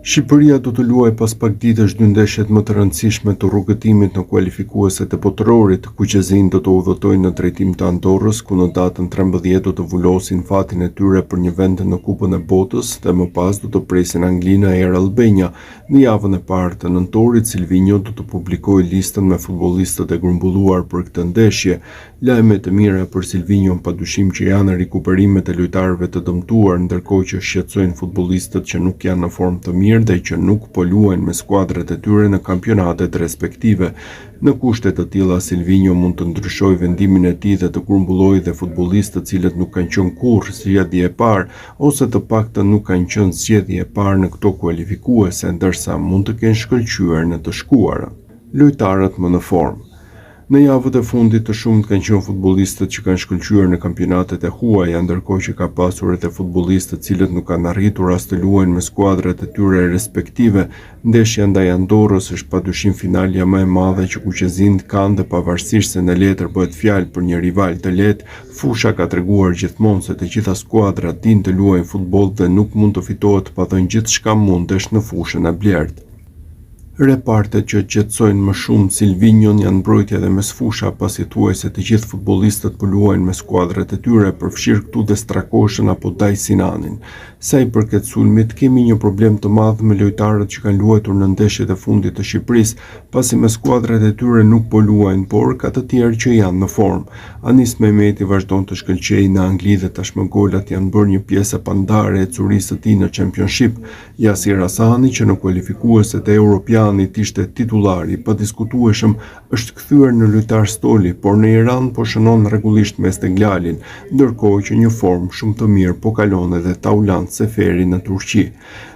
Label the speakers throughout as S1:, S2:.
S1: Shqipëria do të luajë pas pak ditësh dy ndeshjet më të rëndësishme të rrugëtimit në kualifikueset e botërorit, ku qezin do të udhëtojnë në drejtim të Andorrës, ku në datën 13 do të vullosin fatin e tyre për një vend në Kupën e Botës dhe më pas do të presin Anglinë e Air Albania. Në javën e parë të nëntorit, Silvinho do të publikojë listën me futbollistët e grumbulluar për këtë ndeshje. Lajme të mira për Silvinho padyshim që janë rikuperimet e lojtarëve të dëmtuar, ndërkohë që shqetësojnë futbollistët që nuk janë në formë të mirë dhe që nuk po luajnë me skuadrat e tyre në kampionatet respektive. Në kushte të tilla, Silvinho mund të ndryshojë vendimin e tij dhe të grumbullojë dhe futbollistë të cilët nuk kanë qenë kurrë zgjedhje e parë ose të paktën nuk kanë qenë zgjedhje e parë në këto kualifikuese, ndërsa mund të kenë shkëlqyer në të shkuarën. Lojtarët më në formë. Në javët e fundit të shumët kanë qenë futbollistët që kanë shkëlqyer në kampionatet e huaja, ndërkohë që ka pasur edhe futbollistë të cilët nuk kanë arritur as të luajnë me skuadrat e tyre respektive. Ndeshja ndaj Andorrës është padyshim finalja më e madhe që kuqezinjt kanë dhe pavarësisht se në letër bëhet fjalë për një rival të lehtë, fusha ka treguar gjithmonë se të gjitha skuadrat dinë të luajnë futboll dhe nuk mund të fitohet pa dhënë gjithçka mundesh në fushën e blertë. Repartet që qetësojnë më shumë Silvinhon janë mbrojtja dhe mesfusha, pasi thuaj se të gjithë futbollistët po luajnë me skuadrat e tyre, përfshirë këtu dhe Strakoshën apo Daj Sinanin. Sa i përket sulmit, kemi një problem të madh me lojtarët që kanë luajtur në ndeshjet e fundit të Shqipërisë, pasi me skuadrat e tyre nuk po luajnë, por ka të tjerë që janë në formë. Anis Mehmeti vazhdon të shkëlqejë në Angli dhe tashmë golat janë bërë një pjesë e pandare e curisë së tij në Championship. Yasir Hasani, që në kualifikueset e Europianit ishte titulari pa diskutueshëm, është kthyer në lojtar stoli, por në Iran po shënon rregullisht me Esteglalin, ndërkohë që një formë shumë të mirë po kalon edhe Taulant Seferi në Turqi.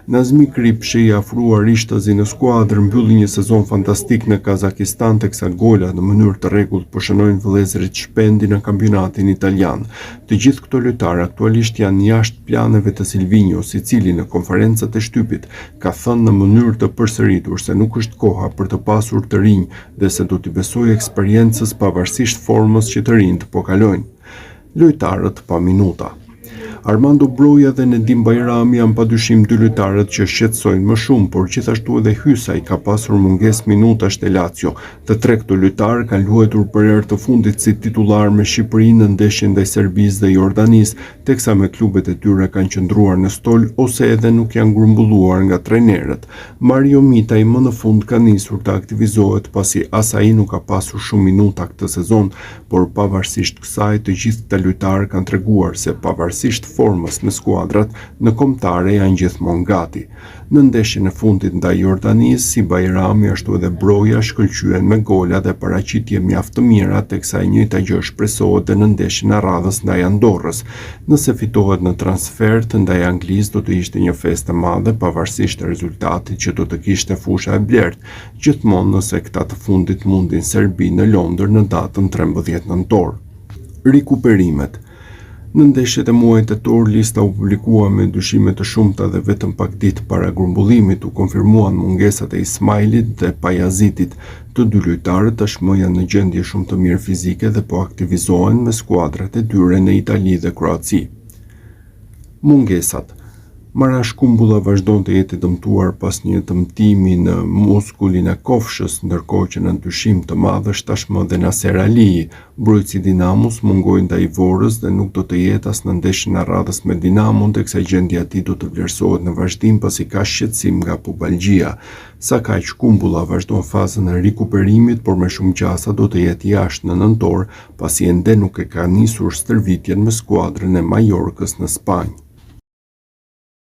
S1: Nazmi Kripshi, i afruar Ishtazi në skuadër, mbylli një sezon fantastik në Kazakistan, teksa gola në mënyrë të rregullt po shënojnë vëllezërit shpendi në kampionatin italian. Të gjithë këto lojtarë aktualisht janë jashtë planeve të Silvinhos, i cili në konferencat e shtypit ka thënë në mënyrë të përsëritur se nuk është koha për të pasur të rinj dhe se do t'i besojë eksperiencës pavarësisht formës që të rinjt po kalojnë. Lojtarët pa minuta. Armando Broja dhe Nedim Bajrami janë padyshim dy lojtarët që shqetësojnë më shumë, por gjithashtu edhe Hysaj ka pasur mungesë minutash te Lazio. Të tre këto lojtarë kanë luajtur për herë të fundit si titullar me Shqipërinë në ndeshjen ndaj Serbisë dhe Jordanisë, teksa me klubet e tyre kanë qëndruar në stol ose edhe nuk janë grumbulluar nga trajnerët. Mario Mitaj më në fund ka nisur të aktivizohet pasi as ai nuk ka pasur shumë minuta këtë sezon, por pavarësisht kësaj të gjithë këta lojtarë kanë treguar se pavarësisht formës në skuadrat, në kombëtare janë gjithmonë gati. Në ndeshjen e fundit ndaj Jordanisë, si Bajrami ashtu edhe Broja shkëlqyen me gola dhe paraqitje mjaft të mira, teksa e njëjta gjë shpresohet edhe në ndeshjen e radhës ndaj Andorrës. Nëse fitohet në transfert ndaj Anglisë, do të ishte një festë e madhe pavarësisht rezultatit që do të kishte fusha e blertë, gjithmonë nëse këta të fundit mundin Serbi në Londër në datën 13 nëntor. Rikuperimet. Në ndeshjet e muajit tetor, lista u publikua me dyshime të shumta dhe vetëm pak ditë para grumbullimit u konfirmuan mungesat e Ismailit dhe Pajazitit. Të dy lojtarët tashmë janë në gjendje shumë të mirë fizike dhe po aktivizohen me skuadrat e tyre në Itali dhe Kroaci. Mungesat. Marash Kumbulla vazhdon të jetë i dëmtuar pas një dëmtimi në muskulin e kofshës, ndërkohë që në dyshim të madh është tashmë dhe Naser Alii. Mbrojtësi Dinamos mungojnë ndaj Vorës dhe nuk do të jetë as në ndeshjen e radhës me Dinamon, teksa gjendja e tij do të vlerësohet në vazhdim pasi ka shqetësim nga pubalgjia. Sa kaq Kumbulla vazhdon fazën e rikuperimit, por me shumë qasa do të jetë jashtë në nëntor, pasi ende nuk e ka nisur stërvitjen me skuadrën e Majorkës në Spanjë.